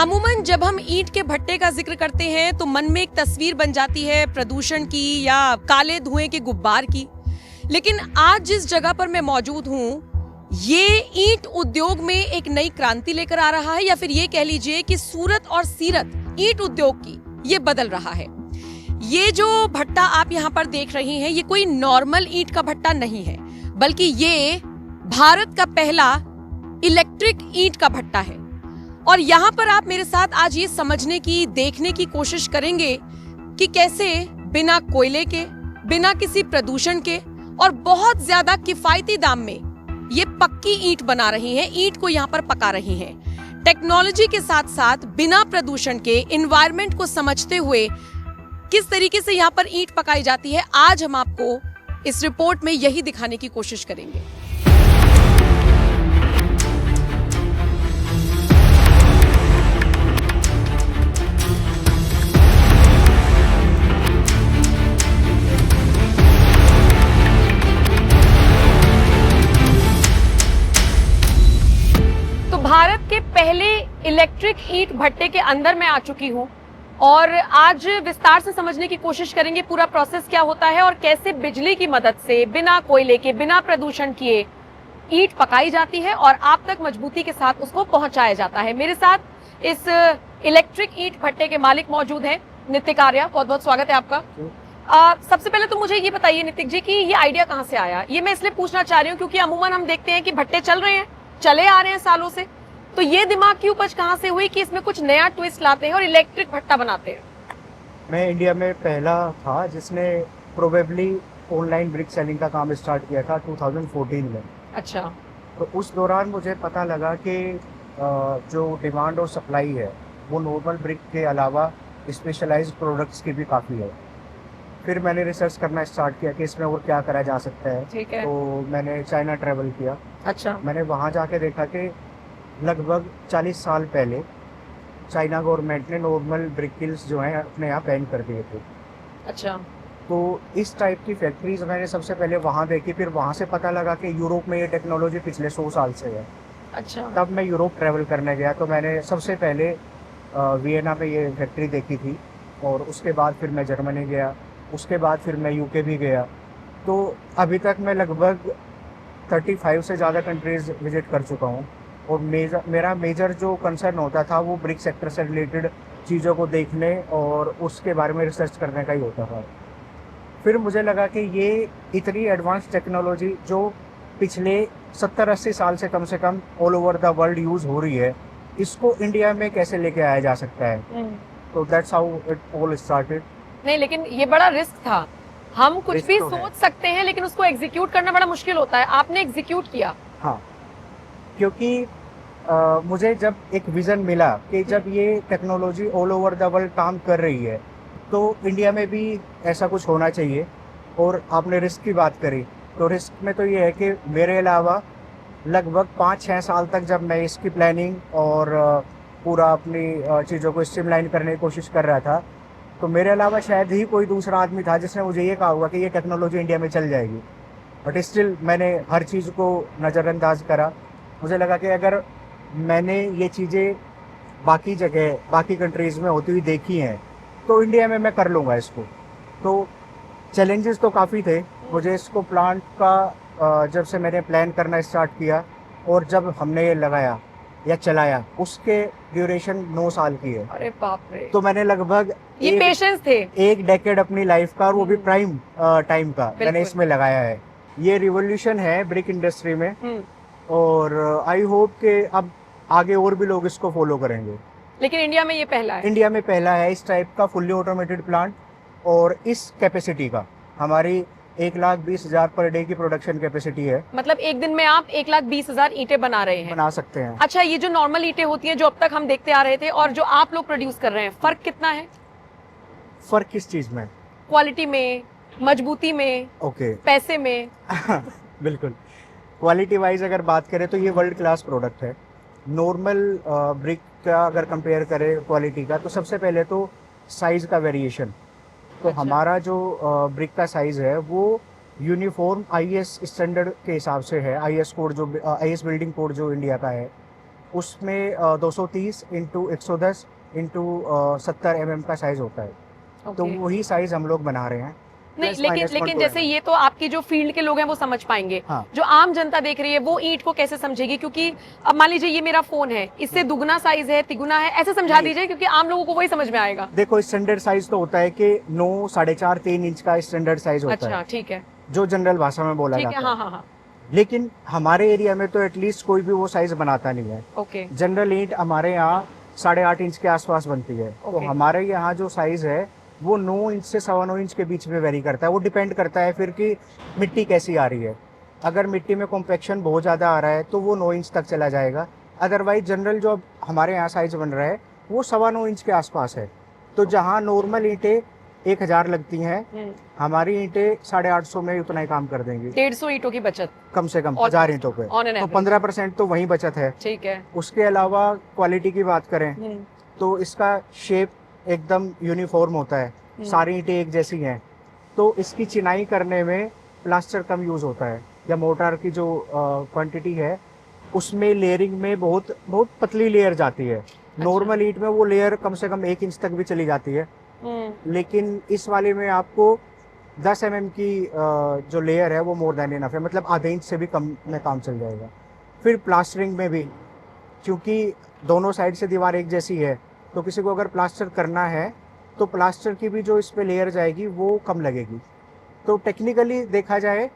अमूमन जब हम ईंट के भट्टे का जिक्र करते हैं तो मन में एक तस्वीर बन जाती है प्रदूषण की या काले धुएं के गुब्बार की। लेकिन आज जिस जगह पर मैं मौजूद हूँ, ये ईंट उद्योग में एक नई क्रांति लेकर आ रहा है, या फिर ये कह लीजिए कि सूरत और सीरत ईंट उद्योग की ये बदल रहा है। ये जो भट्टा आप यहाँ पर देख रही हैं, ये कोई नॉर्मल ईंट का भट्टा नहीं है, बल्कि ये भारत का पहला इलेक्ट्रिक ईंट का भट्टा है। और यहाँ पर आप मेरे साथ आज ये समझने की, देखने की कोशिश करेंगे कि कैसे बिना कोयले के, बिना किसी प्रदूषण के और बहुत ज्यादा किफायती दाम में ये पक्की ईंट बना रही हैं, ईंट को यहाँ पर पका रही हैं। टेक्नोलॉजी के साथ साथ बिना प्रदूषण के, एनवायरनमेंट को समझते हुए किस तरीके से यहाँ पर ईंट पकाई जाती है, आज हम आपको इस रिपोर्ट में यही दिखाने की कोशिश करेंगे। भारत के पहले इलेक्ट्रिक ईंट भट्टे के अंदर मैं आ चुकी हूँ और आज विस्तार से समझने की कोशिश करेंगे पूरा प्रोसेस क्या होता है और कैसे बिजली की मदद से, बिना कोयले के, बिना प्रदूषण किए ईंट पकाई जाती है और आप तक मजबूती के साथ उसको पहुंचाया जाता है। मेरे साथ इस इलेक्ट्रिक ईंट भट्टे के मालिक मौजूद हैं, नितिक आर्या। बहुत बहुत स्वागत है आपका। सबसे पहले तो मुझे ये बताइए नितिक जी कि ये आइडिया कहाँ से आया। ये मैं इसलिए पूछना चाह रही हूँ क्योंकि अमूमन हम देखते हैं कि भट्टे चल रहे हैं, चले आ रहे हैं सालों से, तो ये दिमाग की उपज कहाँ से हुई कि इसमें कुछ नया ट्विस्ट लाते हैं और इलेक्ट्रिक भट्टा बनाते हैं। मैं इंडिया में पहला था जिसने प्रोबेबली ऑनलाइन ब्रिक सेलिंग का काम स्टार्ट किया था 2014 में। अच्छा। तो उस दौरान मुझे पता लगा कि जो डिमांड और सप्लाई है वो नॉर्मल ब्रिक के अलावा स्पेशलाइज्ड प्रोडक्ट्स की भी काफ़ी है। फिर मैंने रिसर्च करना स्टार्ट किया कि इसमें और क्या करा जा सकता है। ठीक है। तो मैंने चाइना ट्रैवल किया। अच्छा। मैंने वहाँ जाके देखा कि लगभग 40 साल पहले चाइना गवर्नमेंट ने नॉर्मल ब्रिक किल्स जो हैं अपने यहाँ बैन कर दिए थे। अच्छा। तो इस टाइप की फैक्ट्रीज मैंने सबसे पहले वहाँ देखी। फिर वहाँ से पता लगा कि यूरोप में ये टेक्नोलॉजी पिछले 100 साल से है। अच्छा। तब मैं यूरोप ट्रैवल करने गया तो मैंने सबसे पहले वियना में ये फैक्ट्री देखी थी और उसके बाद फिर मैं जर्मनी गया, उसके बाद फिर मैं यूके भी गया। तो अभी तक मैं लगभग 35 से ज़्यादा कंट्रीज़ विजिट कर चुका हूँ और मेरा मेजर जो कंसर्न होता था वो ब्रिक सेक्टर से रिलेटेड चीज़ों को देखने और उसके बारे में रिसर्च करने का ही होता था। फिर मुझे लगा कि ये इतनी एडवांस टेक्नोलॉजी जो पिछले 70-80 साल से come all over the world use हो रही है, इसको इंडिया में कैसे लेके आया जा सकता है। तो that's how it all started. नहीं, लेकिन ये बड़ा रिस्क था। हम कुछ भी तो सोच सकते हैं लेकिन उसको एग्जीक्यूट करना बड़ा मुश्किल होता है। आपने एग्जीक्यूट किया। हाँ, क्योंकि मुझे जब एक विज़न मिला कि जब ये technology all over the world काम कर रही है तो इंडिया में भी ऐसा कुछ होना चाहिए। और आपने रिस्क की बात करी, तो रिस्क में तो ये है कि मेरे अलावा लगभग 5-6 साल तक जब मैं इसकी प्लानिंग और पूरा अपनी चीज़ों को स्ट्रीमलाइन करने की कोशिश कर रहा था, तो मेरे अलावा शायद ही कोई दूसरा आदमी था जिसने मुझे ये कहा हुआ कि ये टेक्नोलॉजी इंडिया में चल जाएगी। बट स्टिल मैंने हर चीज़ को नज़रअंदाज करा। मुझे लगा कि अगर मैंने ये चीज़ें बाकी जगह, बाकी कंट्रीज़ में होती हुई देखी हैं, तो इंडिया में मैं कर लूँगा इसको। तो चैलेंजेस तो काफ़ी थे मुझे इसको प्लांट का। जब से मैंने प्लान करना स्टार्ट किया और जब हमने ये लगाया या चलाया, उसके ड्यूरेशन 9 साल की है। अरे बाप रे। तो मैंने लगभग ये पेशेंस थे, 1 डेकेड अपनी लाइफ का, और वो भी प्राइम टाइम का मैंने इसमें लगाया है। ये रिवोल्यूशन है ब्रिक इंडस्ट्री में और आई होप कि अब आगे और भी लोग इसको फॉलो करेंगे। लेकिन इंडिया में ये पहला है। इंडिया में पहला है इस टाइप का फुल्ली ऑटोमेटेड प्लांट और इस कैपेसिटी का। हमारी 1,20,000 पर डे की प्रोडक्शन कैपेसिटी है। मतलब एक दिन में आप 1,20,000 ईंटें बना रहे हैं। बना सकते हैं। अच्छा, ये जो नॉर्मल ईंटें होती हैं जो अब तक हम देखते आ रहे थे और जो आप लोग प्रोड्यूस कर रहे हैं, फर्क कितना है? फर्क किस चीज में? क्वालिटी में, मजबूती में, ओके, पैसे में? बिल्कुल। क्वालिटी वाइज अगर बात करें तो ये वर्ल्ड क्लास प्रोडक्ट है। नॉर्मल ब्रिक का अगर कंपेयर करें क्वालिटी का, तो सबसे पहले तो साइज का वेरिएशन। तो अच्छा। हमारा जो ब्रिक का साइज है वो यूनिफॉर्म आईएस स्टैंडर्ड के हिसाब से है। आईएस कोड जो आईएस बिल्डिंग कोड जो इंडिया का है, उसमें 230 इंटू 110 इंटू 70 mm का साइज होता है। तो ओके। वही साइज हम लोग बना रहे हैं। नहीं, प्लस लेकिन माइनस लेकिन 1 जैसे mm। ये तो आपकी जो फील्ड के लोग हैं वो समझ पाएंगे, हाँ। जो आम जनता देख रही है वो ईंट को कैसे समझेगी? क्योंकि अब मान लीजिए ये मेरा फोन है, इससे दुगना साइज है, तिगुना है, ऐसे समझा नहीं। दीजिए क्योंकि आम लोगों को वही समझ में आएगा। देखो स्टैंडर्ड साइज तो होता है कि 9, 4.5, 3 इंच का स्टैंडर्ड साइज होता अच्छा, है, ठीक है, जो जनरल भाषा में बोला ठीक है, जाता हाँ है। हाँ हाँ, लेकिन हमारे एरिया में तो एटलीस्ट कोई भी वो साइज बनाता नहीं है। ओके जनरल ईंट हमारे यहाँ 8.5 इंच के आसपास बनती है। तो ओके। हमारे यहाँ जो साइज है वो 9 इंच से 9.25 इंच के बीच में वेरी करता है। वो डिपेंड करता है फिर कि मिट्टी कैसी आ रही है। अगर मिट्टी में कॉम्पैक्शन बहुत ज़्यादा आ रहा है तो वो 9 इंच तक चला जाएगा। अदरवाइज जनरल जो अब हमारे यहाँ साइज बन रहा है वो 9.25 इंच के आसपास है। तो जहाँ नॉर्मल ईंटें 1000 लगती हैं, हमारी ईंटें 850 में उतना ही काम कर देंगी। 150 ईंटों की बचत कम से कम Almost, 1000 ईंटों पे। on an तो average। 15% तो वहीं बचत है। ठीक है। उसके अलावा क्वालिटी की बात करें तो इसका शेप एकदम यूनिफॉर्म होता है, सारी ईंटें एक जैसी हैं। तो इसकी चिनाई करने में प्लास्टर कम यूज होता है, या मोटार की जो क्वांटिटी है उसमें लेयरिंग में बहुत बहुत पतली लेयर जाती है। नॉर्मल ईंट में वो लेयर कम से कम 1 इंच तक भी चली जाती है, लेकिन इस वाले में आपको 10 mm की जो लेयर है वो मोर देन इनफ है, मतलब आधे इंच से भी कम में काम चल जाएगा। फिर प्लास्टरिंग में भी, क्योंकि दोनों साइड से दीवार एक जैसी है, तो किसी को अगर प्लास्टर करना है तो प्लास्टर की भी जो इस पे लेयर जाएगी वो कम लगेगी। तो टेक्निकली देखा जाए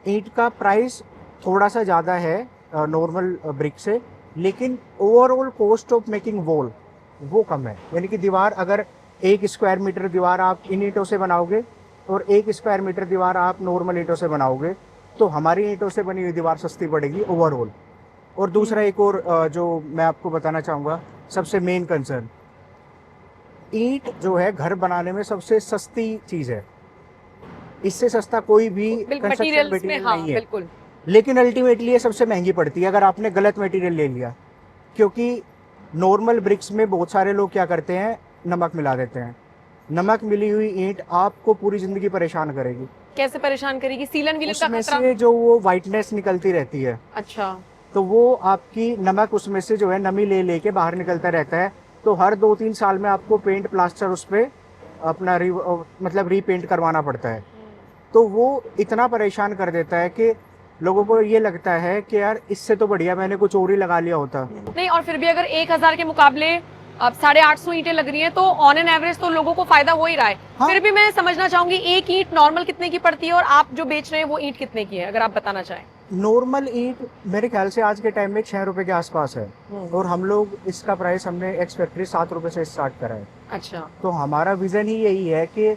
ईंट का प्राइस थोड़ा सा ज़्यादा है नॉर्मल ब्रिक से, लेकिन overall cost of making wall वो कम है। यानी कि दीवार अगर 1 स्क्वायर मीटर दीवार आप इन ईंटों से बनाओगे और 1 स्क्वायर मीटर दीवार आप नॉर्मल ईंटों से बनाओगे तो हमारी ईंटों से बनी हुई दीवार सस्ती पड़ेगी ओवरऑल। और दूसरा एक और जो मैं आपको बताना चाहूँगा, सबसे मेन कंसर्न, ईंट जो है घर बनाने में सबसे सस्ती चीज़ है। इससे सस्ता कोई भी कंस्ट्रक्शन मटेरियल्स में, मटेरियल हाँ नहीं है, बिल्कुल। लेकिन अल्टीमेटली ये सबसे महंगी पड़ती है अगर आपने गलत मटेरियल ले लिया। क्योंकि नॉर्मल ब्रिक्स में बहुत सारे लोग क्या करते हैं, नमक मिला देते हैं। नमक मिली हुई ईंट आपको पूरी जिंदगी परेशान करेगी। कैसे परेशान करेगी? सीलन विलन का उसमें खतरा? से जो वो वाइटनेस निकलती रहती है, अच्छा, तो वो आपकी नमक उसमें से जो है नमी ले लेके बाहर निकलता रहता है। तो हर 2-3 साल में आपको पेंट प्लास्टर उस पे अपना मतलब रीपेंट करवाना पड़ता है। तो वो इतना परेशान कर देता है कि लोगों को ये लगता है कि यार इससे तो बढ़िया मैंने कुछ और ही लगा लिया होता। नहीं, और फिर भी अगर 1000 के मुकाबले अब 850 ईंटें लग रही हैं तो ऑन एन एवरेज तो लोगों को फायदा हो ही रहा है। हाँ। फिर भी मैं समझना चाहूंगी एक ईंट नॉर्मल कितने की पड़ती है और आप जो बेच रहे हैं वो ईंट कितने की है, अगर आप बताना चाहें। नॉर्मल ईंट मेरे ख्याल से आज के टाइम में 6 रुपए के आसपास है, और हम लोग इसका प्राइस हमने एक्स फैक्ट्री 7 रुपए से स्टार्ट करा है। अच्छा, तो हमारा विजन ही यही है कि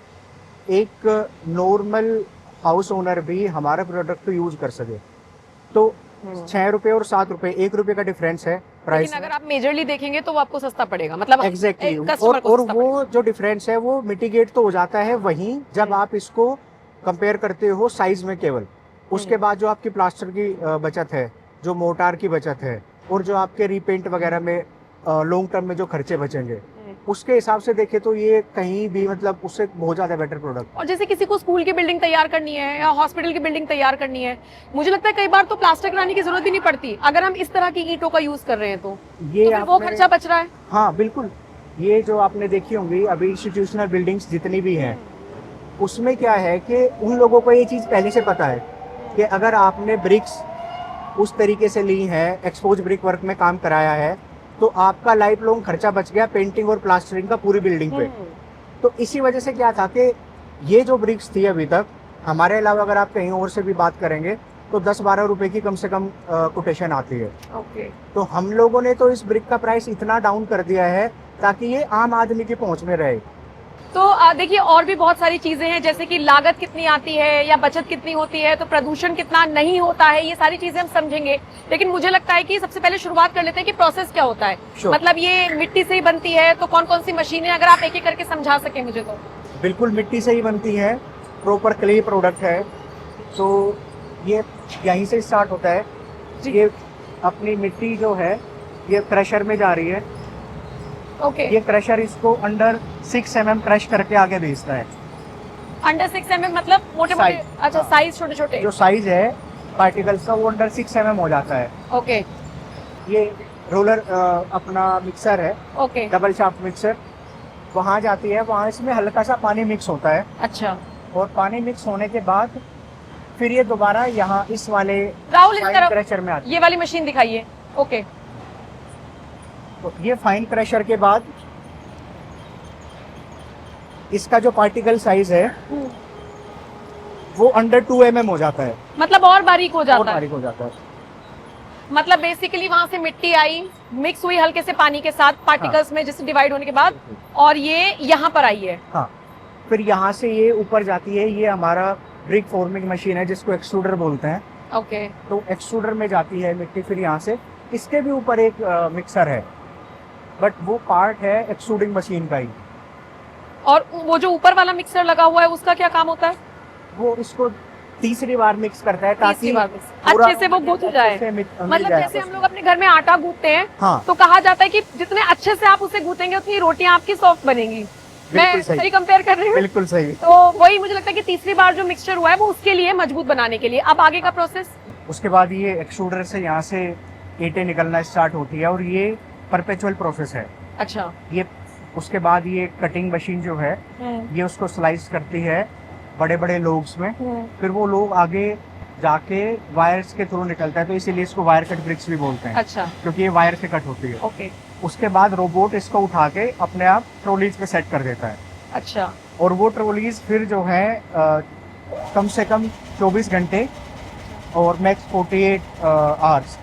एक नॉर्मल हाउस ओनर भी हमारा प्रोडक्ट यूज कर सके। तो 6 रुपए और 7 रुपए, 1 रुपए का डिफरेंस है प्राइस लेकिन में। अगर आप मेजरली देखेंगे तो वो आपको सस्ता पड़ेगा, मतलब एग्जैक्टली कस्टमर को और सस्ता वो जो डिफरेंस है वो मिटिगेट तो हो जाता है वहीं जब आप इसको कंपेयर करते हो साइज में केवल। उसके बाद जो आपकी प्लास्टर की बचत है, जो मोटार की बचत है, और जो आपके रीपेंट वगैरह में लॉन्ग टर्म में जो खर्चे बचेंगे, उसके हिसाब से देखे तो ये कहीं भी मतलब उससे बहुत ज्यादा बेटर प्रोडक्ट। और जैसे किसी को स्कूल की बिल्डिंग तैयार करनी है या हॉस्पिटल की बिल्डिंग तैयार करनी है, मुझे लगता है कई बार तो प्लास्टर कराने की जरूरत भी नहीं पड़ती अगर हम इस तरह की ईंटों का यूज कर रहे हैं तो ये फिर वो खर्चा बच रहा है। हाँ बिल्कुल। ये जो आपने देखी होंगी अभी इंस्टीट्यूशनल बिल्डिंग्स जितनी भी हैं, उसमें क्या है कि उन लोगों को ये चीज़ पहले से पता है कि अगर आपने ब्रिक्स उस तरीके से ली है, एक्सपोज ब्रिक वर्क में काम कराया है, तो आपका लाइफ लॉन्ग खर्चा बच गया पेंटिंग और प्लास्टरिंग का पूरी बिल्डिंग पे। तो इसी वजह से क्या था कि ये जो ब्रिक्स थी अभी तक, हमारे अलावा अगर आप कहीं और से भी बात करेंगे तो 10-12 रुपए की कम से कम कोटेशन आती है। ओके। तो हम लोगों ने तो इस ब्रिक का प्राइस इतना डाउन कर दिया है ताकि ये आम आदमी की पहुंच में रहे। तो देखिए और भी बहुत सारी चीजें हैं, जैसे कि लागत कितनी आती है या बचत कितनी होती है, तो प्रदूषण कितना नहीं होता है, ये सारी चीजें हम समझेंगे। लेकिन मुझे लगता है कि सबसे पहले शुरुआत कर लेते हैं कि प्रोसेस क्या होता है। मतलब ये मिट्टी से ही बनती है तो कौन कौन सी मशीनें, अगर आप एक एक करके समझा सके मुझे तो। बिल्कुल मिट्टी से ही बनती है, प्रॉपर क्ले प्रोडक्ट है। तो ये यहीं से स्टार्ट होता है। ये अपनी मिट्टी जो है ये क्रशर में जा रही है। ओके। ये क्रशर इसको अंडर 6 mm क्रश करके आगे भेजता है। अंडर 6 mm मतलब मोटे मोटे? अच्छा, साइज छोटे छोटे जो साइज है पार्टिकल्स का वो अंडर 6 mm हो जाता है। ओके। ये रोलर अपना मिक्सर है, ओके। डबल शाफ्ट मिक्सर, वहाँ जाती है। वहाँ इसमें हल्का सा पानी मिक्स होता है, अच्छा और पानी मिक्स होने के बाद फिर ये दोबारा यहाँ इस वाले राहुल, इस फाइन तरफ क्रशर में आती ये वाली मशीन दिखाइए। ओके। है। तो ये फाइन क्रशर के बाद इसका जो पार्टिकल साइज है वो अंडर 2 mm हो जाता है, मतलब और बारीक हो और जाता है। बारीक हो जाता है। मतलब बेसिकली वहां से मिट्टी आई, मिक्स हुई हल्के से पानी के साथ पार्टिकल्स में, जिससे डिवाइड होने के बाद, और ये यहाँ पर आई है। हाँ, फिर यहाँ से ये ऊपर जाती है। ये हमारा ब्रिक फॉर्मिंग मशीन है जिसको एक्सट्रूडर बोलते हैं। ओके। तो एक्सट्रूडर में जाती है मिट्टी, फिर यहाँ से इसके भी ऊपर एक मिक्सर है, बट वो पार्ट है एक्सट्रूडिंग मशीन का ही। और वो जो ऊपर वाला मिक्सर लगा हुआ है उसका क्या काम होता है? वो इसको तीसरी बार मिक्स करता है ताकि तीसरी बार अच्छे से वो गूंथ जाए। मतलब जैसे हम लोग अपने घर में आटा गूंथते हैं, हाँ, तो कहा जाता है कि जितने अच्छे से आप उसे गूंथेंगे उतनी रोटियां आपकी सॉफ्ट बनेंगी। मैं सही कंपेयर कर रही हूँ? बिल्कुल सही। तो वही मुझे लगता है कि तीसरी बार जो मिक्सचर हुआ है वो उसके लिए मजबूत बनाने के लिए। अब आगे का प्रोसेस? उसके बाद ये एक्सट्रूडर से यहाँ से ईंटें निकलना स्टार्ट होती है, और ये परपेचुअल प्रोसेस है। अच्छा। ये उसके बाद ये कटिंग मशीन जो है ये उसको स्लाइस करती है बड़े बड़े लोग्स में, फिर वो लोग आगे जाके वायर्स के थ्रू निकलता है, तो इसीलिए इसको वायर कट ब्रिक्स भी बोलते हैं। अच्छा। क्योंकि ये वायर से कट होती है। ओके। उसके बाद रोबोट इसको उठा के अपने आप ट्रॉलीज पे सेट कर देता है। अच्छा। और वो ट्रॉलीज फिर जो है कम से कम 24 घंटे और मैक्स 48 आवर्स,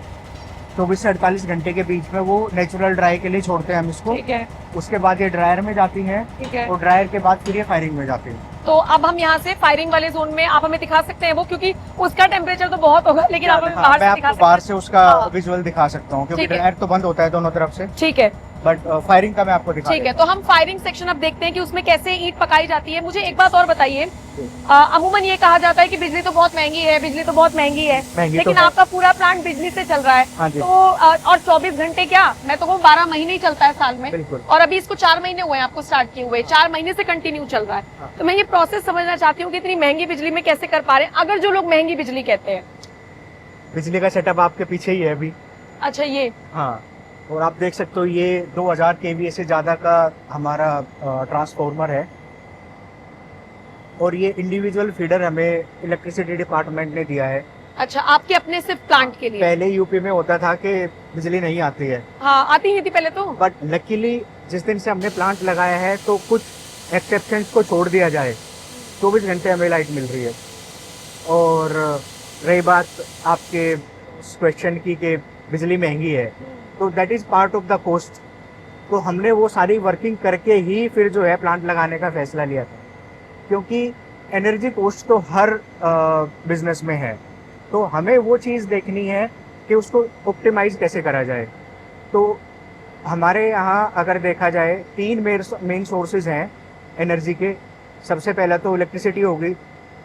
24 से 48 घंटे के बीच में वो नेचुरल ड्राई के लिए छोड़ते हैं हम इसको। ठीक है। उसके बाद ये ड्रायर में जाती हैं, ठीक है। और ड्रायर के बाद फिर ये फायरिंग में जाती है। तो अब हम यहाँ से फायरिंग वाले जोन में, आप हमें दिखा सकते हैं वो, क्योंकि उसका टेम्परेचर तो बहुत होगा, लेकिन आप हमें बाहर मैं से दिखा आपको सकते बाहर हैं? से उसका हाँ। विजुअल दिखा सकता हूँ, क्योंकि ठीक है। ड्रायर तो बंद होता है दोनों तरफ से, ठीक है। बट फायरिंग का मैं आपको दिखा ठीक है, तो हम फायरिंग सेक्शन अब देखते हैं कि उसमें कैसे ईंट पकाई जाती है। मुझे एक बात और बताइए, अमूमन ये कहा जाता है कि बिजली तो बहुत महंगी है, बिजली तो बहुत महंगी है, लेकिन है। आपका पूरा प्लांट बिजली से चल रहा है। हाँ जी। तो और 24 घंटे क्या, मैं तो कहूँ 12 महीने ही चलता है साल में। बिल्कुल। और अभी इसको 4 महीने हुए हैं आपको स्टार्ट किए हुए, 4 महीने से कंटिन्यू चल रहा है। हाँ। तो मैं ये प्रोसेस समझना चाहती हूँ कि इतनी महंगी बिजली में कैसे कर पा रहे हैं, अगर जो लोग महंगी बिजली कहते हैं। बिजली का सेटअप आपके पीछे ही है अभी। अच्छा, ये हाँ, और आप देख सकते हो ये 2000 kVA से ज़्यादा का हमारा ट्रांसफॉर्मर है, और ये इंडिविजुअल फीडर हमें इलेक्ट्रिसिटी डिपार्टमेंट ने दिया है। अच्छा, आपके अपने सिर्फ प्लांट के लिए? पहले यूपी में होता था कि बिजली नहीं आती है। हाँ, आती नहीं थी पहले तो, बट लकीली जिस दिन से हमने प्लांट लगाया है तो कुछ एक्सेप्शंस को छोड़ दिया जाए, 24 घंटे हमें लाइट मिल रही है। और रही बात आपके क्वेश्चन की कि बिजली महंगी है, तो that is part of the cost. तो हमने वो सारी वर्किंग करके ही फिर जो है प्लांट लगाने का फैसला लिया था, क्योंकि एनर्जी कॉस्ट तो हर बिजनेस में है, तो हमें वो चीज़ देखनी है कि उसको ऑप्टिमाइज कैसे करा जाए। तो हमारे यहाँ अगर देखा जाए 3 मेन सोर्सेज हैं एनर्जी के। सबसे पहला तो इलेक्ट्रिसिटी होगी,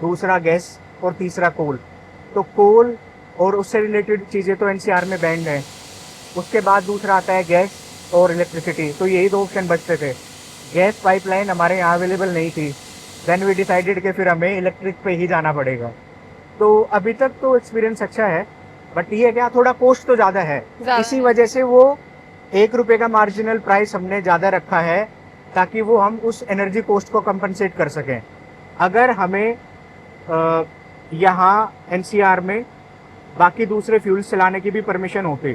दूसरा गैस, और तीसरा कोल। तो कोल और उससे रिलेटेड चीज़ें तो एनसीआर में बैंड हैं। उसके बाद दूसरा आता है गैस और इलेक्ट्रिसिटी, तो यही 2 ऑप्शन बचते थे। गैस पाइपलाइन हमारे यहाँ अवेलेबल नहीं थी, देन वी डिसाइडेड कि फिर हमें इलेक्ट्रिक पे ही जाना पड़ेगा। तो अभी तक तो एक्सपीरियंस अच्छा है, बट ये क्या थोड़ा कॉस्ट तो ज़्यादा है, इसी वजह से वो 1 रुपये का मार्जिनल प्राइस हमने ज़्यादा रखा है, ताकि वो हम उस एनर्जी कॉस्ट को कंपनसेट कर सकें। अगर हमें यहाँ एनसीआर में बाकी दूसरे फ्यूल्स चलाने की भी परमिशन होती,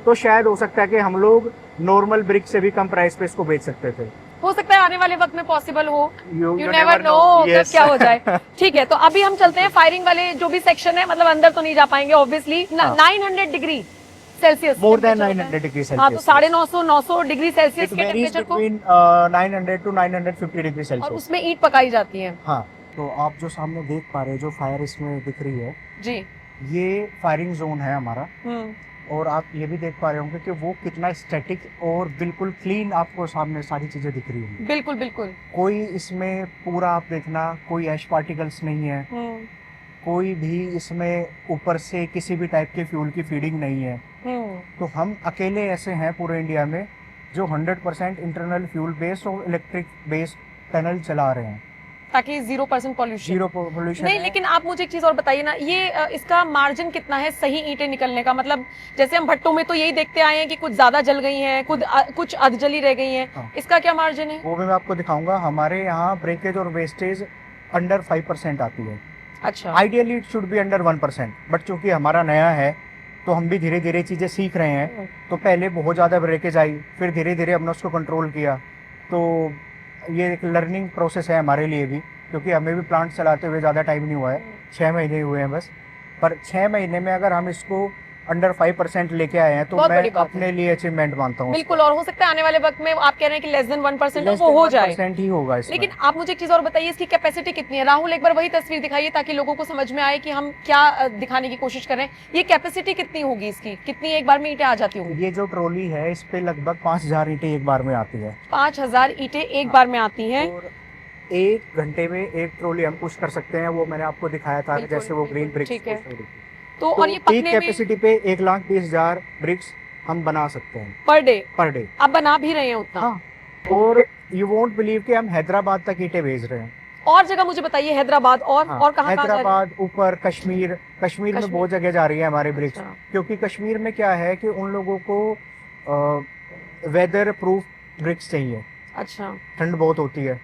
तो शायद हो सकता है कि हम लोग नॉर्मल ब्रिक से भी कम प्राइस पे इसको बेच सकते थे। हो सकता है आने वाले वक्त में पॉसिबल हो, यू नेवर नो कब क्या हो जाए। ठीक है, तो अभी हम चलते हैं फायरिंग वाले जो भी सेक्शन है, मतलब अंदर तो नहीं जा पाएंगे obviously. 900 degree Celsius, more than 900 degree Celsius. हाँ, तो 950-900 डिग्री सेल्सियस के टेम्परेचर को 900 to 950 डिग्री और सेल्सियस। उसमें ईंट पकाई जाती है। हाँ, तो आप जो सामने देख पा रहे हो, जो फायर इसमें दिख रही है जी, ये फायरिंग जोन है हमारा। और आप ये भी देख पा रहे होंगे कि वो कितना स्टैटिक और बिल्कुल क्लीन आपको सामने सारी चीजें दिख रही होंगी। बिल्कुल बिल्कुल। कोई इसमें पूरा आप देखना, कोई ऐश पार्टिकल्स नहीं है, कोई भी इसमें ऊपर से किसी भी टाइप के फ्यूल की फीडिंग नहीं है। तो हम अकेले ऐसे हैं पूरे इंडिया में जो 100% इंटरनल फ्यूल बेस्ड और इलेक्ट्रिक बेस्ड टनल चला रहे हैं। ताकि 0% पॉल्यूशन। 0 पोल्यूशन नहीं, लेकिन आप मुझे एक चीज और बताइए ना, ये इसका मार्जिन कितना है सही ईंटें निकलने का? मतलब जैसे हम भट्टों में तो यही देखते आए हैं कि कुछ ज्यादा जल गई हैं, कुछ अधजली रह गई हैं। हाँ। इसका क्या मार्जिन है? वो भी मैं आपको दिखाऊंगा। हमारे यहाँ ब्रेकेज और वेस्टेज अंडर 5% आती है। अच्छा। Ideally it should be under 1%, but चूंकि हमारा नया है तो हम भी धीरे धीरे चीज़ें सीख रहे हैं। तो पहले बहुत ज़्यादा ब्रेकेज आई, फिर धीरे धीरे हमने उसको कंट्रोल किया। तो ये एक लर्निंग प्रोसेस है हमारे लिए भी, क्योंकि हमें भी प्लांट चलाते हुए ज़्यादा टाइम नहीं हुआ है, 6 महीने हुए हैं बस। पर 6 महीने में अगर हम इसको अंडर 5% लेके आए हैं तो बहुत मैं बड़ी बात अपने लिए अचीवमेंट मानता हूँ। बिल्कुल, और हो सकता है आने वाले वक्त में आप कह रहे हैं कि लेस देन 1% वो हो जाए, % ही होगा इसमें। लेकिन आप मुझे एक चीज और बताइए, इसकी कैपेसिटी कितनी है? राहुल, एक बार वही तस्वीर दिखाइए ताकि लोगों को समझ में आए कि हम क्या दिखाने की कोशिश कर रहे हैं। ये कैपेसिटी कितनी होगी इसकी? कितनी एक बार में ईंटें आ जाती होंगी? ये जो ट्रॉली है इस पे लगभग 5000 ईंटें एक बार में आती है। 5000 ईंटें एक बार में आती हैं। और 1 घंटे में 1 ट्रॉली हम पुश कर सकते हैं। वो मैंने आपको दिखाया था, बिल्कुल, जैसे वो ग्रीन बिल्कुल, ब्रिक्स ठीक है। पुश हो रही थी। तो और ये पीक पकने में कैपेसिटी पे 1,20,000 ब्रिक्स हम बना सकते हैं पर डे पर डे। आप बना भी रहे हैं उतना? हाँ, और यू वोंट बिलीव कि हम हैदराबाद तक ईंटें भेज रहे हैं। और जगह मुझे बताइए, हैदराबाद और हाँ, और कहाँ कहाँ जा रही है? हैदराबाद, ऊपर कश्मीर में कश्मीर। बहुत जगह जा रही है हमारे ब्रिक्स। अच्छा। क्योंकि कश्मीर में क्या है कि उन लोगों को वेदर प्रूफ ब्रिक्स चाहिए। अच्छा। ठंड बहुत होती है,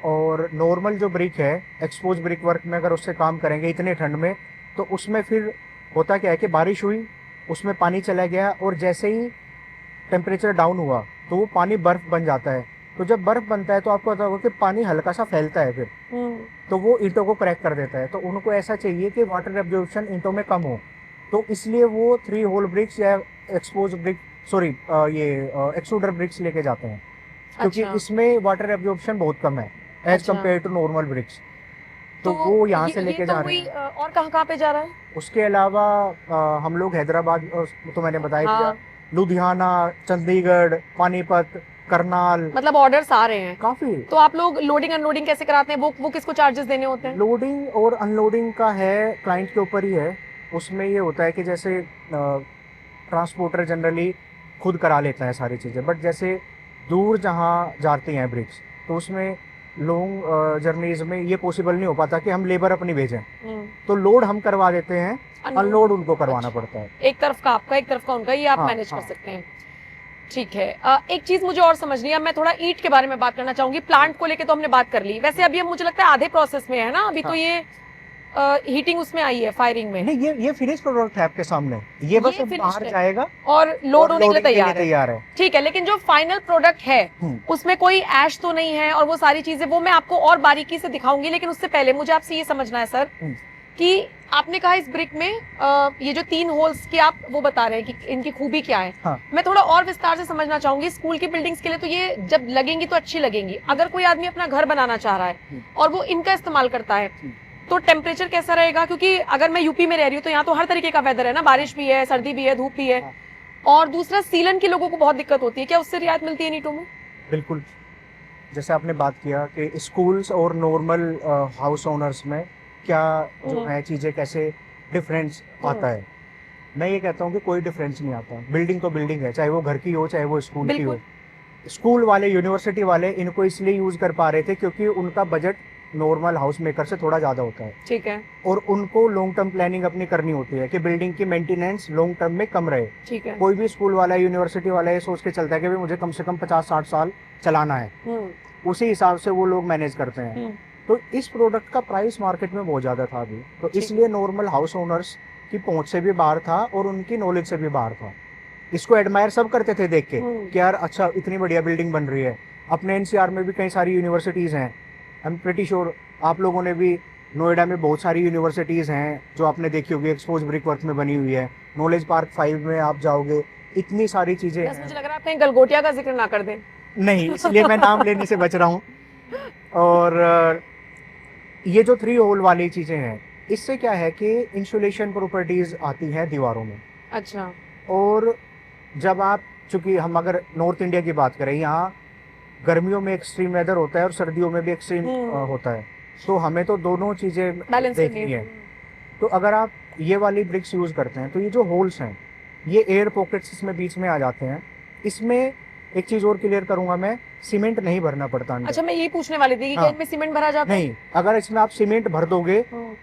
और नॉर्मल जो ब्रिक है एक्सपोज ब्रिक वर्क में अगर उससे काम करेंगे इतने ठंड में, तो उसमें फिर होता क्या है कि बारिश हुई, उसमें पानी चला गया, और जैसे ही टेम्परेचर डाउन हुआ तो वो पानी बर्फ बन जाता है। तो जब बर्फ बनता है तो आपको पता होगा कि पानी हल्का सा फैलता है फिर, तो वो ईंटों को क्रैक कर देता है। तो उनको ऐसा चाहिए कि वाटर एब्जॉर्प्शन ईंटों में कम हो, तो इसलिए वो 3 होल ब्रिक्स या एक्सपोज ब्रिक ये एक्सट्रूडर ब्रिक्स लेके जाते हैं, क्योंकि अच्छा। इसमें वाटर एब्जॉर्प्शन बहुत कम है एज अच्छा। Compare to normal bricks. तो वो यहाँ से लेके जा रहे हैं। और कहाँ कहाँ पे जा रहा है? उसके अलावा हम लोग हैदराबाद, तो मैंने बताया दिया, हाँ। लुधियाना, चंडीगढ़, पानीपत, करनाल, मतलब ऑर्डर्स आ रहे हैं काफी। तो आप लोग लोडिंग अनलोडिंग कैसे कराते हैं? वो किसको चार्जेस देने होते हैं? लोडिंग और अनलोडिंग का है क्लाइंट के ऊपर ही है। उसमें ये होता है कि जैसे ट्रांसपोर्टर जनरली खुद करा लेता है सारी चीज़ें, बट जैसे दूर जहाँ जाती हैं ब्रिक्स तो उसमें लॉन्ग जर्नीज में ये पॉसिबल नहीं हो पाता कि हम लेबर अपनी भेजें, तो लोड हम करवा देते हैं, अनलोड उनको करवाना पड़ता है। एक तरफ का आपका, एक तरफ का उनका, ये आप हाँ, मैनेज हाँ। कर सकते हैं। ठीक है। एक चीज मुझे और समझनी है, मैं थोड़ा ईंट के बारे में बात करना चाहूंगी। प्लांट को लेके तो हमने बात कर ली, वैसे अभी हम मुझे लगता है आधे प्रोसेस में है ना अभी। हाँ। तो ये हीटिंग उसमें आई है, फायरिंग में नहीं, ये फिनिश प्रोडक्ट है आपके सामने, ये बस finished बाहर है। जाएगा और लोड होने के लिए लोडिंग तैयार है। है। ठीक है, लेकिन जो फाइनल प्रोडक्ट है उसमें कोई ऐश तो नहीं है, और वो सारी चीजें वो मैं आपको और बारीकी से दिखाऊंगी। लेकिन उससे पहले मुझे आपसे ये समझना है सर कि आपने कहा इस ब्रिक में ये जो 3 होल्स की आप वो बता रहे हैं कि इनकी खूबी क्या है। हाँ। मैं थोड़ा और विस्तार से समझना चाहूंगी। स्कूल की बिल्डिंग्स के लिए तो ये जब लगेंगी तो अच्छी लगेंगी, अगर कोई आदमी अपना घर बनाना चाह रहा है और वो इनका इस्तेमाल करता है तो टेम्परेचर कैसा रहेगा? क्योंकि अगर मैं यूपी में रह रही हूँ तो यहाँ तो हर तरीके का वेदर है ना, बारिश भी है, सर्दी भी है, धूप भी है। और दूसरा, सीलन की लोगों को बहुत दिक्कत होती है, क्या उससे रियायत मिलती है ईंटों में? बिल्कुल। जैसे आपने बात किया कि स्कूल्स और नॉर्मल हाउस ओनर्स में क्या जो है चीज़ें कैसे डिफरेंस आता है, मैं ये कहता हूँ कि कोई डिफरेंस नहीं आता। बिल्डिंग तो बिल्डिंग है, चाहे वो घर की हो चाहे वो स्कूल की हो। स्कूल वाले, यूनिवर्सिटी वाले इनको इसलिए यूज कर पा रहे थे क्योंकि उनका बजट नॉर्मल हाउस मेकर से थोड़ा ज़्यादा होता है। ठीक है। और उनको लॉन्ग टर्म प्लानिंग अपनी करनी होती है कि बिल्डिंग की मेंटेनेंस लॉन्ग टर्म में कम रहे। ठीक है। कोई भी स्कूल वाला, यूनिवर्सिटी वाला ये सोच के चलता है कि भाई मुझे कम से कम 50-60 साल चलाना है, उसी हिसाब से वो लोग मैनेज करते हैं। तो इस प्रोडक्ट का प्राइस मार्केट में बहुत ज़्यादा था अभी, तो इसलिए नॉर्मल हाउस ओनर्स की पहुंच से भी बाहर था और उनकी नॉलेज से भी बाहर था। इसको एडमायर सब करते थे देख के कि यार अच्छा इतनी बढ़िया बिल्डिंग बन रही है। अपने एनसीआर में भी कई सारी यूनिवर्सिटीज़ हैं, आई एम प्रीटी श्योर आप लोगों ने भी, नोएडा में बहुत सारी यूनिवर्सिटीज़ हैं जो आपने देखी होगी, एक्सपोज ब्रिक वर्क में बनी हुई है। नॉलेज पार्क 5 में आप जाओगे, इतनी सारी चीज़ें हैं। मुझे लग रहा है आप कहीं गलगोटिया का जिक्र ना कर दें। नहीं, इसलिए मैं नाम लेने से बच रहा हूँ। और ये जो 3 होल वाली चीज़ें हैं, इससे क्या है कि इंसुलेशन प्रॉपर्टीज़ आती हैं दीवारों में। अच्छा। और जब आप, चूंकि हम अगर नॉर्थ इंडिया की बात करें, यहाँ गर्मियों में एक्सट्रीम वेदर होता है और सर्दियों में भी एक्सट्रीम होता है, तो हमें तो दोनों चीज़ें देखनी है। तो अगर आप ये वाली ब्रिक्स यूज़ करते हैं तो ये जो होल्स हैं ये एयर पॉकेट्स इसमें बीच में आ जाते हैं। इसमें एक चीज और क्लियर करूंगा मैं, सीमेंट नहीं भरना पड़ता अंदर। अच्छा, मैं यही पूछने वाली थी कि हाँ। क्या इनमें सीमेंट भरा जाता है? नहीं, अगर इसमें आप सीमेंट भर दोगे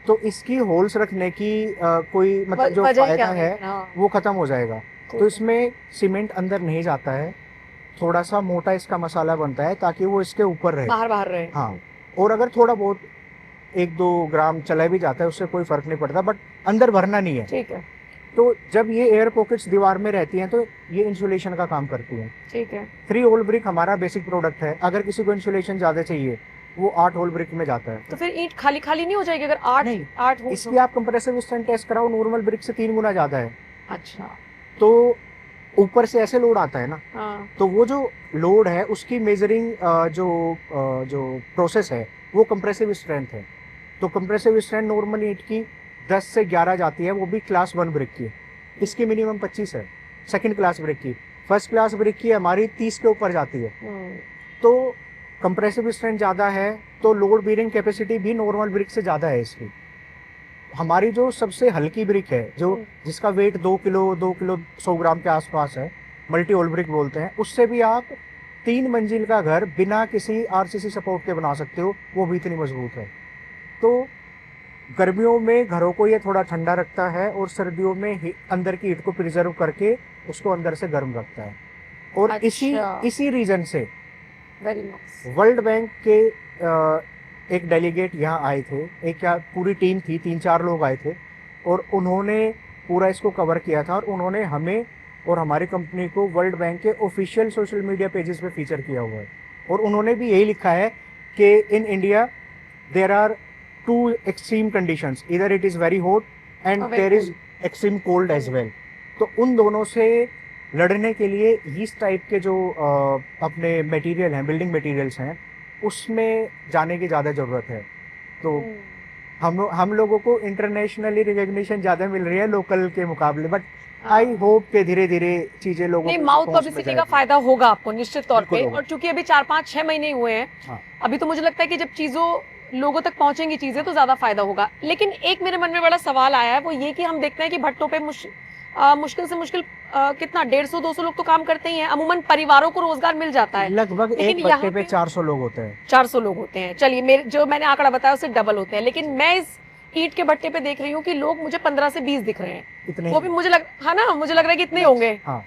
तो इसकी होल्स रखने की कोई मतलब जो वजह ही फायदा क्या है हाँ, वो खत्म हो जाएगा। ठीक तो है। इसमें सीमेंट अंदर नहीं जाता है, थोड़ा सा मोटा इसका मसाला बनता है ताकि वो इसके ऊपर रहे। बाहर बाहर रहे। हाँ, और अगर थोड़ा बहुत 1-2 ग्राम चला भी जाता है उससे कोई फर्क नहीं पड़ता, बट अंदर भरना नहीं है। ठीक है, तो जब ये एयर पॉकेट्स दीवार में रहती हैं तो ये इंसुलेशन का काम करती हैं। ठीक है। 3 होल ब्रिक हमारा बेसिक प्रोडक्ट है, अगर किसी को इंसुलेशन ज्यादा चाहिए वो 8 होल ब्रिक में जाता है। तो फिर ईंट खाली खाली नहीं हो जाएगी अगर नहीं, 8 हो इसकी आप कंप्रेसिव स्ट्रेंथ टेस्ट कराओ, नॉर्मल ब्रिक से 3 गुना ज्यादा है। अच्छा। तो ऊपर से ऐसे लोड आता है ना, हाँ, तो वो जो लोड है उसकी मेजरिंग जो प्रोसेस है वो कंप्रेसिव स्ट्रेंथ है। तो कंप्रेसिव स्ट्रेंथ नॉर्मल ईंट की 10 से 11 जाती है, वो भी क्लास 1 ब्रिक की। इसकी मिनिमम 25 है सेकंड क्लास ब्रिक की। फर्स्ट क्लास ब्रिक की हमारी 30 के ऊपर जाती है। तो कंप्रेसिव स्ट्रेंथ ज़्यादा है तो लोड बीयरिंग कैपेसिटी भी नॉर्मल ब्रिक से ज़्यादा है इसकी। हमारी जो सबसे हल्की ब्रिक है, जो जिसका वेट 2 किलो 100 ग्राम के आसपास है, मल्टी होल ब्रिक बोलते हैं, उससे भी आप 3 मंजिल का घर बिना किसी आरसीसी सपोर्ट के बना सकते हो, वो भी इतनी मजबूत है। तो गर्मियों में घरों को ये थोड़ा ठंडा रखता है और सर्दियों में अंदर की हीट को प्रिजर्व करके उसको अंदर से गर्म रखता है। और अच्छा। इसी रीजन से वेरी नाइस। वर्ल्ड बैंक के एक डेलीगेट यहाँ आए थे, एक क्या पूरी टीम थी, 3-4 लोग आए थे और उन्होंने पूरा इसको कवर किया था और उन्होंने हमें और हमारी कंपनी को वर्ल्ड बैंक के official social media pages pay feature किया हुआ है। और उन्होंने भी यही लिखा है कि in India there are 2 extreme conditions, इधर it is very hot and there is extreme cold as well. तो उन दोनों से लड़ने के लिए इस टाइप के जो अपने मटेरियल हैं, बिल्डिंग मटेरियल्स हैं, उसमें जाने की ज़्यादा ज़रूरत है। तो हम लोगों को इंटरनेशनली रिकॉग्निशन ज़्यादा मिल रही है लोकल के मुकाबले, बट आई होप के धीरे धीरे चीज़ें लोगों नहीं, को माउथ पहुंच में पब्लिसिटी का जाएगी। फायदा होगा आपको निश्चित तौर बिल्कुल पे। होगा। और चूंकि अभी 4-5-6 महीने ही हुए हैं, हाँ। अभी तो मुझे लगता है कि जब चीजों लोगों तक पहुंचेंगी चीजें तो ज्यादा फायदा होगा। लेकिन एक मेरे मन में बड़ा सवाल आया है, वो ये कि हम देखते हैं कि भट्टों पे मुश्किल से मुश्किल कितना 150-200 लोग तो काम करते ही हैं। अमूमन परिवारों को रोजगार मिल जाता है, लगभग लेकिन एक यहाँ भट्टे पे 400 लोग होते हैं। 400 लोग होते हैं। चलिए, मेरे जो मैंने आंकड़ा बताया उससे डबल होते हैं, लेकिन मैं इस ईंट के भट्टे पे देख रही हूँ कि लोग मुझे 15 से 20 दिख रहे हैं। इतने वो भी मुझे लग हाँ ना, मुझे लग रहा है कि इतने होंगे। हाँ,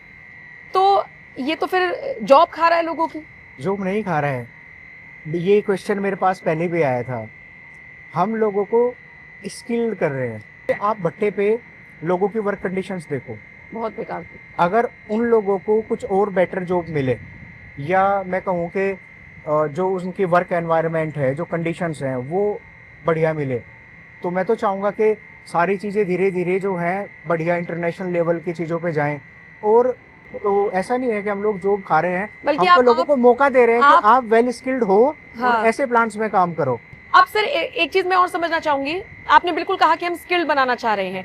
तो ये तो फिर जॉब खा रहा है लोगों की। जॉब नहीं खा रहे हैं। ये क्वेश्चन मेरे पास पहले भी आया था। हम लोगों को स्किल्ड कर रहे हैं। आप भट्टे पे लोगों की वर्क कंडीशंस देखो, बहुत बेकार थी। अगर उन लोगों को कुछ और बेटर जॉब मिले, या मैं कहूँ कि जो उनकी वर्क एनवायरनमेंट है, जो कंडीशंस हैं वो बढ़िया मिले, तो मैं तो चाहूँगा कि सारी चीज़ें धीरे धीरे जो हैं बढ़िया इंटरनेशनल लेवल की चीज़ों पे जाएं। और तो ऐसा नहीं है कि हम लोग जॉब खा रहे हैं, बल्कि हम तो लोगों को मौका दे रहे हैं कि आप वेल स्किल्ड हो हाँ। और ऐसे प्लांट्स में काम करो। अब सर एक चीज मैं और समझना चाहूंगी, आपने बिल्कुल कहा कि हम स्किल्ड बनाना चाह रहे हैं।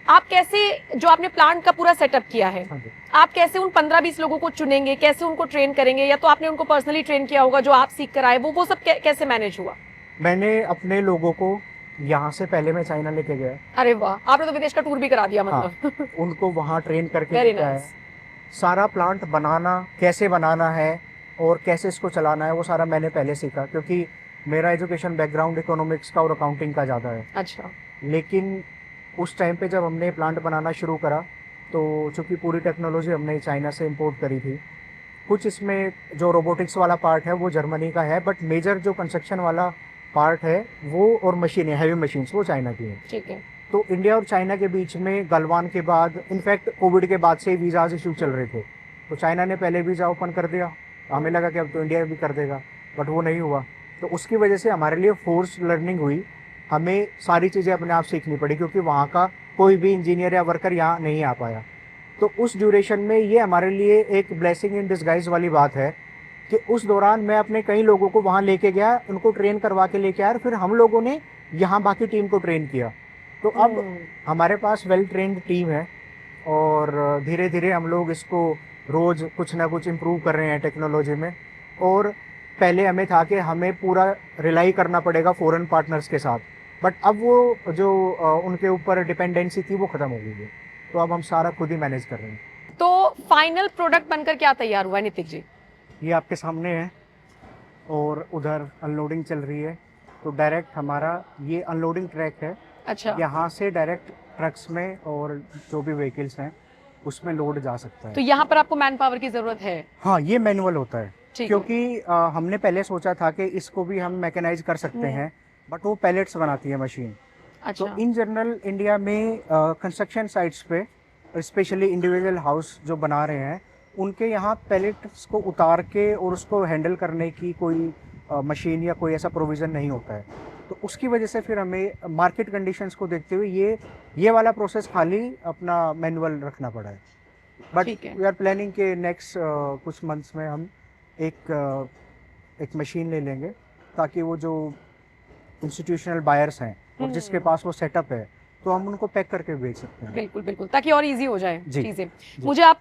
आप कैसे, जो आपने प्लांट का पूरा सेटअप किया है, हाँ जी। आप कैसे उन 15-20 लोगों को चुनेंगे, कैसे उनको ट्रेन करेंगे? या तो आपने उनको पर्सनली ट्रेन किया होगा जो आप सीख कर आए, वो सब कैसे मैनेज हुआ? मैंने अपने लोगों को यहाँ से पहले मैं चाइना लेके गया। अरे वाह, आपने तो विदेश का टूर भी करा दिया मतलब। उनको वहाँ ट्रेन करके Very लेके आया। nice। सारा प्लांट बनाना, कैसे बनाना है और कैसे इसको चलाना है, वो सारा मैंने पहले सीखा, क्योंकि मेरा एजुकेशन बैकग्राउंड इकोनॉमिक्स का और अकाउंटिंग का ज़्यादा है। अच्छा। लेकिन उस टाइम पे जब हमने प्लांट बनाना शुरू करा, तो चूँकि पूरी टेक्नोलॉजी हमने चाइना से इंपोर्ट करी थी। कुछ इसमें जो रोबोटिक्स वाला पार्ट है वो जर्मनी का है, बट मेजर जो कंस्ट्रक्शन वाला पार्ट है वो और मशीनें, हैवी मशीन्स, वो चाइना की है। ठीक है। तो इंडिया और चाइना के बीच में गलवान के बाद, इनफैक्ट कोविड के बाद से वीज़ाज इशू चल रहे थे, तो चाइना ने पहले वीज़ा ओपन कर दिया। हमें लगा कि अब तो इंडिया भी कर देगा, बट वो नहीं हुआ। तो उसकी वजह से हमारे लिए फोर्स लर्निंग हुई, हमें सारी चीज़ें अपने आप सीखनी पड़ी, क्योंकि वहाँ का कोई भी इंजीनियर या वर्कर यहाँ नहीं आ पाया। तो उस ड्यूरेशन में ये हमारे लिए एक ब्लेसिंग इन डिस्गाइज वाली बात है कि उस दौरान मैं अपने कई लोगों को वहाँ लेके गया, उनको ट्रेन करवा के लेके आया, फिर हम लोगों ने यहाँ बाकी टीम को ट्रेन किया। तो अब हमारे पास वेल ट्रेंड टीम है और धीरे धीरे हम लोग इसको रोज़ कुछ ना कुछ इम्प्रूव कर रहे हैं टेक्नोलॉजी में। और पहले हमें था कि हमें पूरा रिलाई करना पड़ेगा फॉरेन पार्टनर्स के साथ, बट अब वो जो उनके ऊपर डिपेंडेंसी थी वो ख़त्म हो गई है, तो अब हम सारा खुद ही मैनेज कर रहे हैं। तो फाइनल प्रोडक्ट बनकर क्या तैयार हुआ है नितिक जी? ये आपके सामने है और उधर अनलोडिंग चल रही है। तो डायरेक्ट हमारा ये अनलोडिंग ट्रैक है, अच्छा, यहाँ से डायरेक्ट ट्रक्स में और जो भी व्हीकल्स हैं उसमें लोड जा सकता तो है। यहाँ पर आपको मैन पावर की जरूरत है? हाँ, ये मैनुअल होता है, ठीक है। क्योंकि हमने पहले सोचा था कि इसको भी हम मैकेनाइज कर सकते हैं, बट वो पैलेट्स बनाती है मशीन। अच्छा, तो इन जनरल इंडिया में कंस्ट्रक्शन साइट्स पे स्पेशली इंडिविजुअल हाउस जो बना रहे हैं उनके यहाँ पैलेट्स को उतार के और उसको हैंडल करने की कोई मशीन या कोई ऐसा प्रोविज़न नहीं होता है। तो उसकी वजह से फिर हमें मार्केट कंडीशंस को देखते हुए ये वाला प्रोसेस खाली अपना मैनुअल रखना पड़ा है। बट ठीक है। वी आर प्लानिंग के नेक्स्ट कुछ मंथ्स में हम एक मशीन ले लेंगे, ताकि वो जो इंस्टीट्यूशनल बायर्स हैं और जिसके पास वो सेटअप है तो हम उनको पैक करके बेच सकते हैं। बिल्कुल बिल्कुल, ताकि और इजी हो जाए जी, चीजें। जी। मुझे आप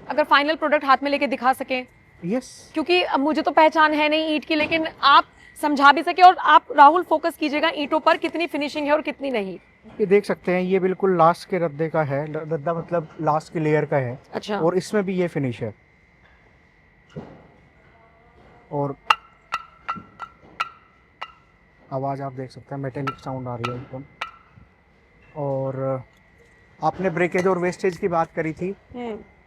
अगर फाइनल प्रोडक्ट हाथ में लेके दिखा सकें, यस, क्योंकि अब मुझे तो पहचान है नहीं ईंट की, लेकिन आप समझा भी सके। और आप राहुल फोकस कीजिएगा ईंटों पर, कितनी फिनिशिंग है और कितनी नहीं। ये देख सकते हैं, ये बिल्कुल लास्ट के रद्दे का है, रद्दा मतलब लास्ट की लेयर का है। अच्छा, और इसमें भी ये फिनिश है। और आवाज़ आप देख सकते हैं, मेटेलिक साउंड आ रही है एकदम। और आपने ब्रेकेज और वेस्टेज की बात करी थी,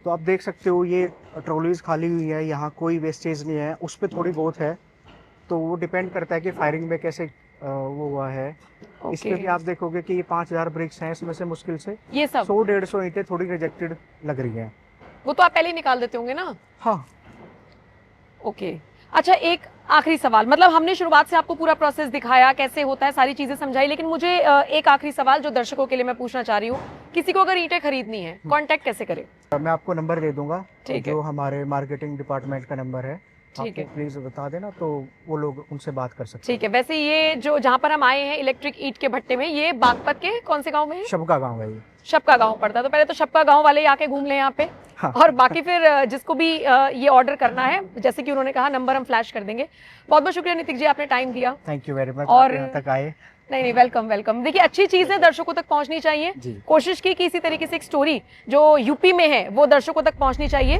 तो आप देख सकते हो ये ट्रॉलीज खाली हुई है, यहाँ कोई वेस्टेज नहीं है, उस पर थोड़ी बहुत है। तो वो डिपेंड करता है कि फायरिंग में कैसे वो हुआ है। इसमें भी आप देखोगे कि ये 5000 ब्रिक्स हैं, इसमें से मुश्किल से ये सब 100-150 ईंटें थोड़ी रिजेक्टेड लग रही हैं। वो तो आप पहले ही निकाल देते होंगे ना? हाँ, ओके। अच्छा, एक आखिरी सवाल, मतलब हमने शुरुआत से आपको पूरा प्रोसेस दिखाया, कैसे होता है, सारी चीजें समझाई, लेकिन मुझे एक आखिरी सवाल जो दर्शकों के लिए मैं पूछना चाह रही हूँ, किसी को अगर ईंटें खरीदनी है, कांटेक्ट कैसे करें? मैं आपको नंबर दे दूंगा, ठीक है। जो हमारे मार्केटिंग डिपार्टमेंट का नंबर है। ठीक है, प्लीज बता देना, तो वो लोग उनसे बात कर सकते ठीक है। वैसे ये जो जहाँ पर हम आए हैं इलेक्ट्रिक ईंट के भट्टे में, ये बागपत के कौन से गांव में है? हैं। शबका गाँव है ये। शबका गांव पड़ता है, तो पहले तो शबका गांव वाले आके घूम लें यहाँ पे। हाँ। और बाकी फिर जिसको भी ये ऑर्डर करना है, जैसे कि उन्होंने कहा, नंबर हम फ्लैश कर देंगे। बहुत बहुत शुक्रिया नितिक जी, आपने टाइम दिया। थैंक यू वेरी मच, और आप यहाँ तक आए। नहीं, वेलकम वेलकम। देखिए, अच्छी चीज है, दर्शकों तक पहुंचनी चाहिए। जी। कोशिश की कि इसी तरीके से एक स्टोरी जो यूपी में है वो दर्शकों तक पहुंचनी चाहिए।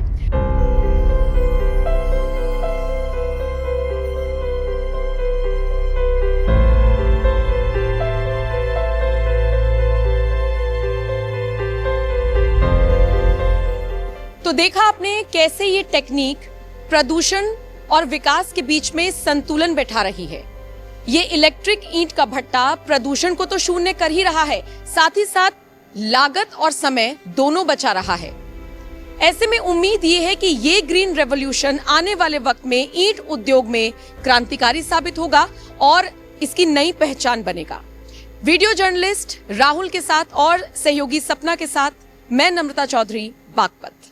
तो देखा आपने कैसे ये टेक्निक प्रदूषण और विकास के बीच में संतुलन बैठा रही है। ये इलेक्ट्रिक ईंट का भट्टा प्रदूषण को तो शून्य कर ही रहा है, साथ ही साथ लागत और समय दोनों बचा रहा है। ऐसे में उम्मीद ये है कि ये ग्रीन रेवोल्यूशन आने वाले वक्त में ईंट उद्योग में क्रांतिकारी साबित होगा और इसकी नई पहचान बनेगा। वीडियो जर्नलिस्ट राहुल के साथ और सहयोगी सपना के साथ मैं नम्रता चौधरी, बागपत।